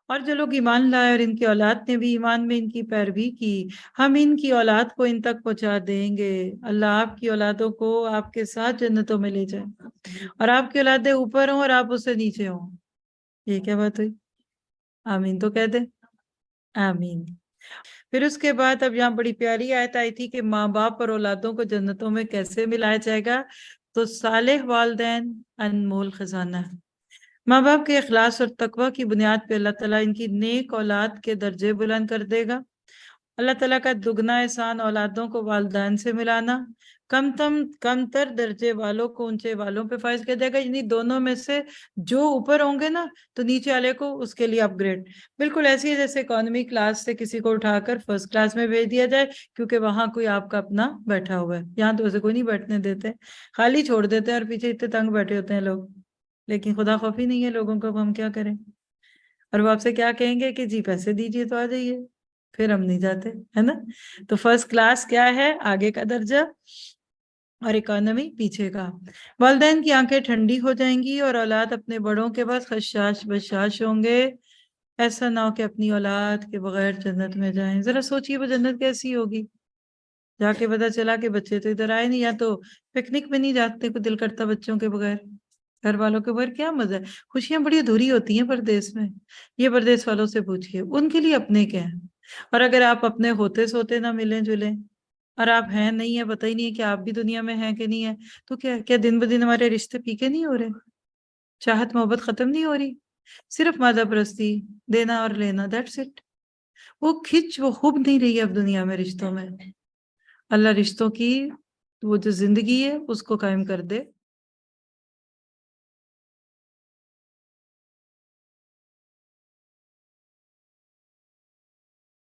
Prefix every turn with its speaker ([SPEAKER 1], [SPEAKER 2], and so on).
[SPEAKER 1] اور جو لوگ ایمان لائے اور ان کی اولاد نے بھی ایمان میں ان کی پیروی کی، ہم ان کی اولاد کو ان تک پہنچا دیں گے۔ اللہ آپ کی اولادوں کو آپ کے ساتھ جنتوں میں لے جائیں، اور آپ کی اولادیں اوپر ہوں اور آپ اس سے نیچے ہوں۔ یہ کیا بات ہوئی؟ آمین تو کہہ دیں۔ آمین۔ پھر اس کے بعد اب یہاں بڑی پیاری آیت آئی تھی کہ ماں باپ اور اولادوں کو جنتوں میں کیسے ملایا جائے گا، تو صالح والدین انمول خزانہ ہے۔ ماں باپ کے اخلاص اور تقوی کی بنیاد پہ اللہ تعالیٰ ان کی نیک اولاد کے درجے بلند کر دے گا۔ اللہ تعالیٰ کا دگنا احسان اولادوں کو والدین سے ملانا، کم تر درجے والوں کو اونچے والوں پہ فائز کر دے گا، یعنی دونوں میں سے جو اوپر ہوں گے نا تو نیچے والے کو اس کے لیے اپ گریڈ۔ بالکل ایسی ہے جیسے اکانومی کلاس سے کسی کو اٹھا کر فرسٹ کلاس میں بھیج دیا جائے، کیونکہ وہاں کوئی آپ کا اپنا بیٹھا ہوا ہے۔ یہاں تو اسے کوئی نہیں بیٹھنے دیتے، خالی چھوڑ دیتے ہیں، اور پیچھے اتنے تنگ بیٹھے ہوتے ہیں لوگ، لیکن خدا خوفی نہیں ہے لوگوں کو، ہم کیا کریں؟ اور وہ آپ سے کیا کہیں گے کہ جی پیسے دیجیے تو آ جائیے، پھر ہم نہیں جاتے، ہے نا؟ تو فرسٹ کلاس کیا ہے؟ آگے کا درجہ، اور اکانومی پیچھے کا۔ والدین کی آنکھیں ٹھنڈی ہو جائیں گی اور اولاد اپنے بڑوں کے پاس خشاش بشاش ہوں گے۔ ایسا نہ ہو کہ اپنی اولاد کے بغیر جنت میں جائیں۔ ذرا سوچیے وہ جنت کیسی ہوگی، جا کے پتا چلا کہ بچے تو ادھر آئے نہیں، یا تو پکنک میں نہیں جاتے کو دل کرتا بچوں کے بغیر، گھر والوں کے بغیر کیا مزہ ہے؟ خوشیاں بڑی ادھوری ہوتی ہیں پردیس میں، یہ پردیس والوں سے پوچھئے ان کے لیے اپنے کیا ہیں۔ اور اگر آپ اپنے ہوتے سوتے نہ ملیں جلیں، اور آپ ہیں نہیں ہے، پتہ ہی نہیں ہے کہ آپ بھی دنیا میں ہیں کہ نہیں ہے، تو کیا دن بدن ہمارے رشتے پھیکے نہیں ہو رہے؟ چاہت محبت ختم نہیں ہو رہی؟ صرف مادہ پرستی، دینا اور لینا، دیٹس اٹ۔ وہ خوب نہیں رہی ہے اب دنیا میں رشتوں میں۔ اللہ رشتوں کی وہ جو زندگی ہے اس کو قائم کر دے۔